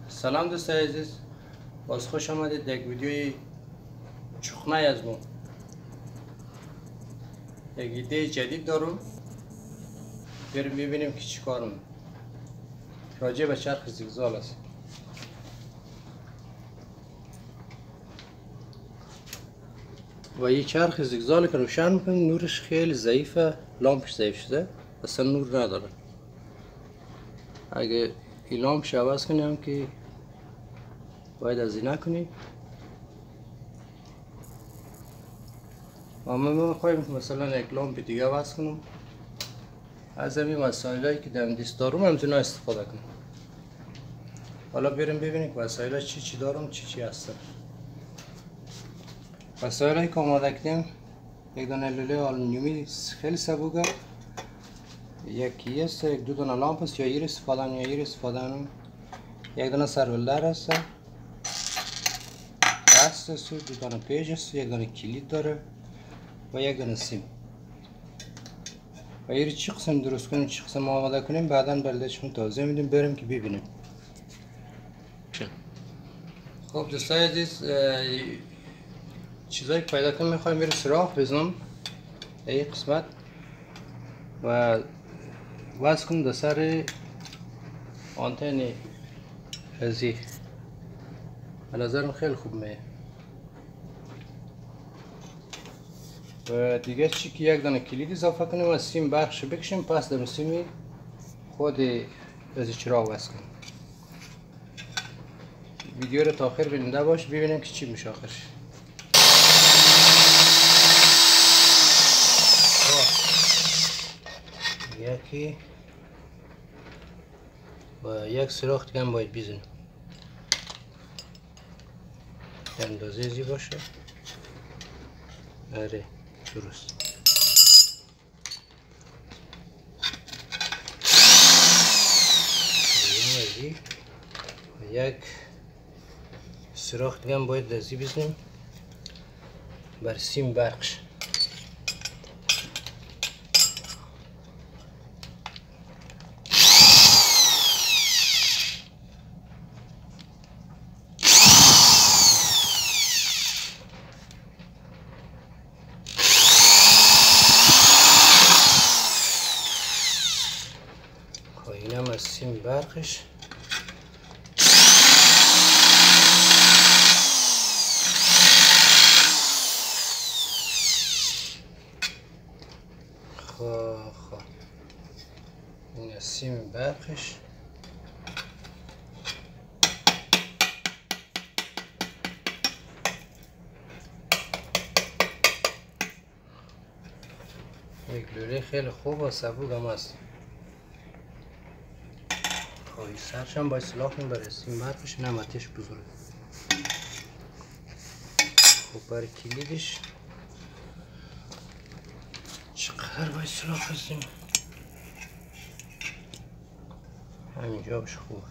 سلام دوستان عزیز، باز خوش آمدید در یک ویدیوی چخنه از ما. یک ایده جدید دارم، بریم ببینیم که چی کارم راجع به چرخ زیگزال است. و این چرخ زیگزال که روشن میکنیم نورش خیلی ضعیفه، لامپش ضعیف شده، اصلا نور نداره. اگه این لامپش عوض کنیم که باید از این نکنیم. اما ما میخوایم مثلا یک لامپ دیگه عوض کنم. از همین وسایلی که در دست دارم همتون استفاده کنم. حالا بریم ببینیم وسایل چی دارم، چی هستن. وسایلی که آماده کردیم یک دانه لوله آلومینیومی خیلی سبوکه، یکی است، یک دو دانه لامپ است، یا ایر استفاده کنم، یک دانه سرولدر است، دست است، دو دانه پیج است، یک دانه کلید داره و یک دانه سیم. و ایر چی قسم درست کنیم، چی قسم آماده کنیم بعدا بلدشون توضیح میدیم. بریم که ببینیم. خب دوستان عزیز، چیزایی که پیدا کنیم میخوایم بریم سراغ بزنم این قسمت و وصل کنم در سر آنتن ازی. به نظرم خیلی خوب میه. و دیگه چی که یک دانه کلید اضافه کنیم و سیم بخش بکشیم، پس در سیم خود از چراغ وصل کنیم. ویدیو رو تا آخر ببینید باش، ببینیم که چی میشه آخرش. یکی و یک سوراخ دیگه هم باید بزنیم، اندازه ازی باشه. آره درست. و یک سوراخ دیگه هم باید ازی بزنیم بر سیم بخش. اینم از سیم برقش. خب این از سیم برقش. یک لوله خیلی خوب و سبوک هم هست. خواهی سرش هم باید سلاح کنیم برای سیم برقش، نمتش بزرگ. خب برای کلیدش چقدر باید سلاح کنیم؟ همینجا باشه خوب.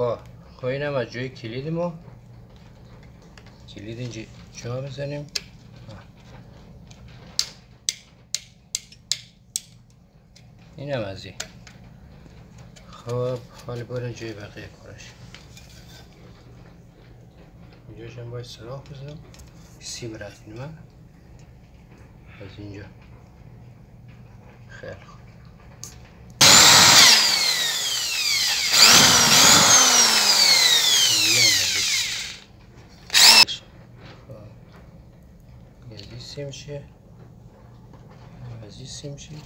خب اینم از جای کلید ما. کلید اینجا جا بزنیم. اینم از این. خب حالا بریم جای بقیه کارش. اینجاش هم باید سراغ بزنم. سیم رفتیم من از اینجا. خیلی خوب. از این سیم چیه؟ از این سیم چیه؟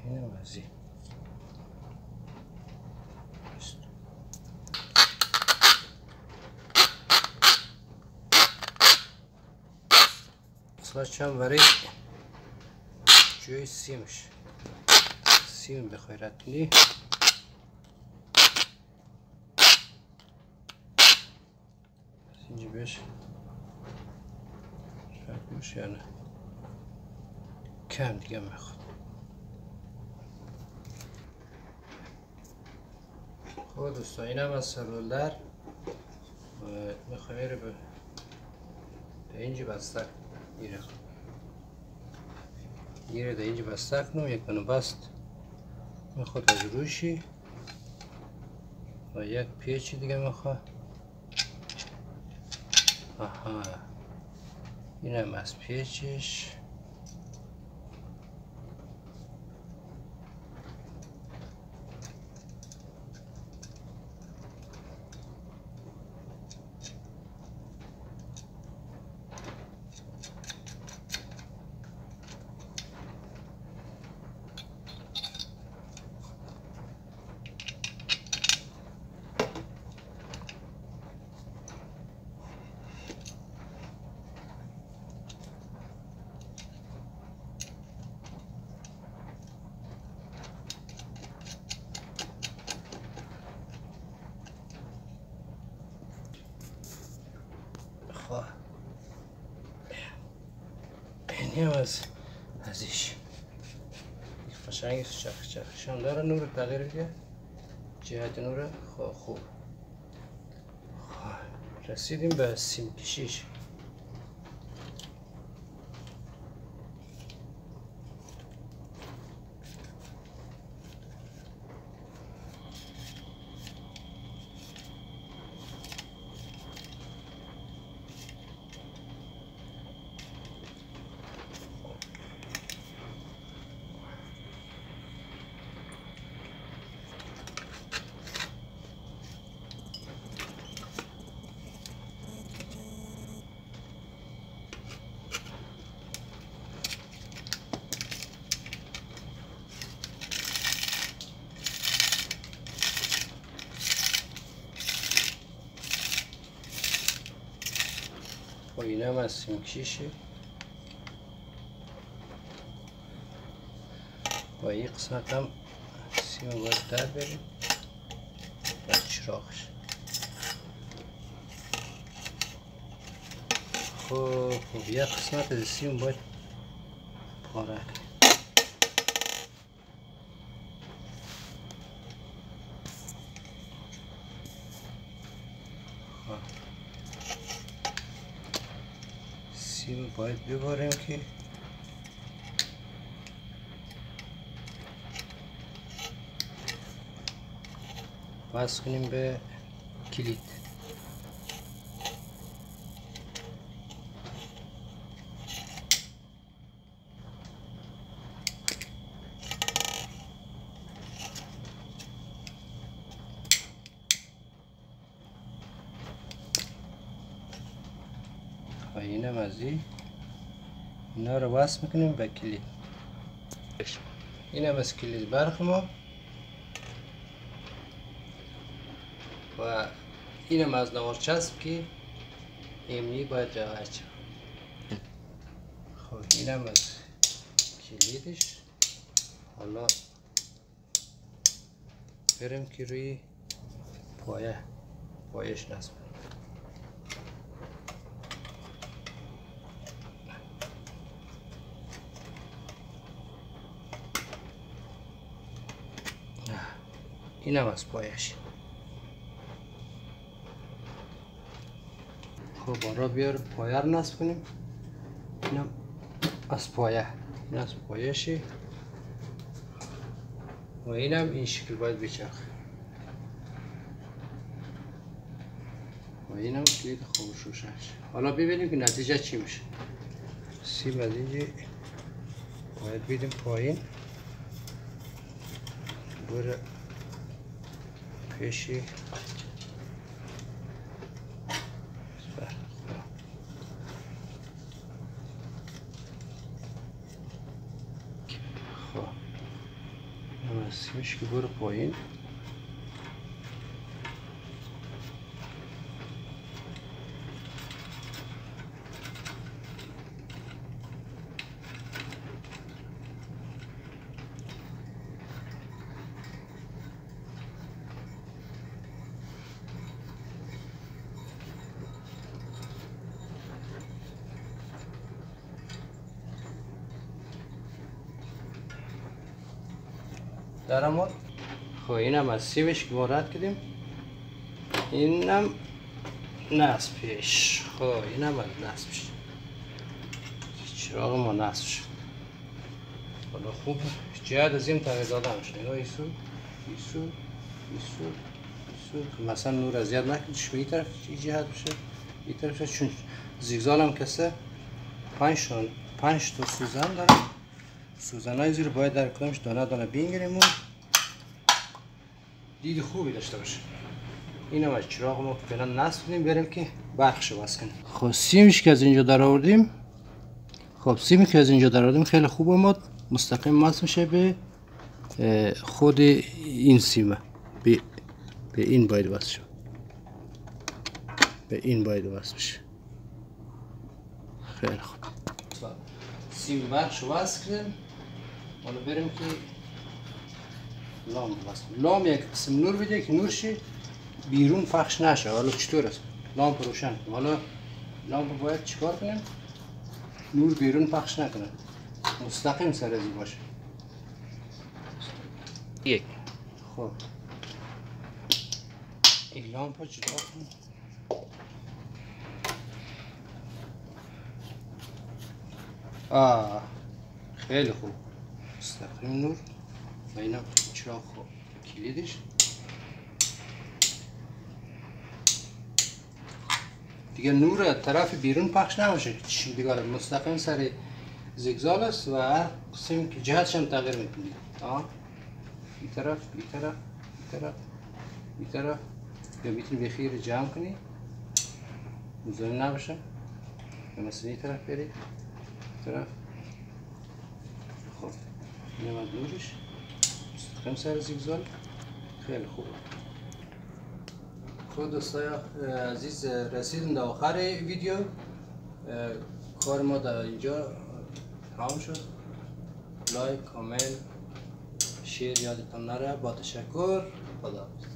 اینم از این. قسمتش هم برای جای سیمش. سیم بخوای رد کنی اینجا بهش رد میشه یا نه؟ کم دیگه میخواد. خب دوستان اینم از سلولدر. میخوام رو به اینجا بسته گیره ده اینجا بسته کنم. یک منو بست میخواد از روشی و یک پیچی دیگه میخواد. آها اینم از پیچش. خب این هم ازش قشنگ چرخشم داره. نور تغییر بده جهت نور. خب خوب رسیدیم به سیم کشیش. و اینم از سیم کشیشه و این قسمت هم سیم باید در بریم و چراغش. خب یک قسمت از سیم باید پاره کنیم. سیم باید بباریم که وصل کنیم به کلید. و اینم از اینا رو وصل میکنیم به کلید. اینم از کلید برق ما و اینم از نوار چسب که ایمنی باید جوهر چه. خب اینم از کلیدش. حالا بریم که روی پایش نصب کنیم. اینم از پایش. خب حالا بیار پایه رو نصب کنیم. اینم از پایه، این از پایشه و اینم این شکل باید بچرخه و اینم کلید خوبش روشن. حالا ببینیم که نتیجه چی میشه. سیم از اینجا باید بیدیم پایین بره پیشی. سیمش که برو پایین. در آمد. خب اینم از سیمش که وارد کردیم. اینم نصبش. خب اینم از نصبش. چراغ ما نصب شد. حالا خوب جهت از این تغییر داده میشه. نگاه ایسو مثلا نور اذیت نکنیش به این طرف این جهت بشه. این طرف چون زیگزال هم کسه 5 تا سوزن داره. سوزن های زیر باید در کدامش دانه بینگیریم و دید خوبی داشته باشه. اینم از چراغ ما فعلا نصب کنیم بریم که برقش رو وصل کنیم. خب سیمش که از اینجا در آوردیم. خیلی خوب اومد. مستقیم وصل میشه به خود این سیمه. به این باید وصل شه. به این باید وصل بشه. خیلی خوب. سیم برقش رو وصل کنیم. حالا بریم که لامپ وصل. لامپ یک قسم نور بده که نورش بیرون پخش نشه. حالا چطور است؟ لامپ روشن کنیم. حالا لامپ باید چیکار کنیم؟ نور بیرون پخش نکنه. مستقیم سر ازی باشه. یک. خب این لامپ رو جدا کنیم. خیلی خوب. مستقیم نور و اینم چراغ خوب کلیدش. دیگه نور طرف بیرون پخش نمیشه. دیگه مستقیم سر زیگزال است و هر قسم که جهتش هم تغییر میکنه. این طرف یا میتونی بخیر جمع کنی مزاحم نباشه. مثلا این طرف بری طرف. خب اینم از نورش مستقیم سر زیگزال. خیلی خوبه. خب دوستای عزیز رسیدیم در آخر ویدیو. کار ما در اینجا تمام شد. لایک، کامنت، شیر یادتان نره. با تشکر. خدا حافظ.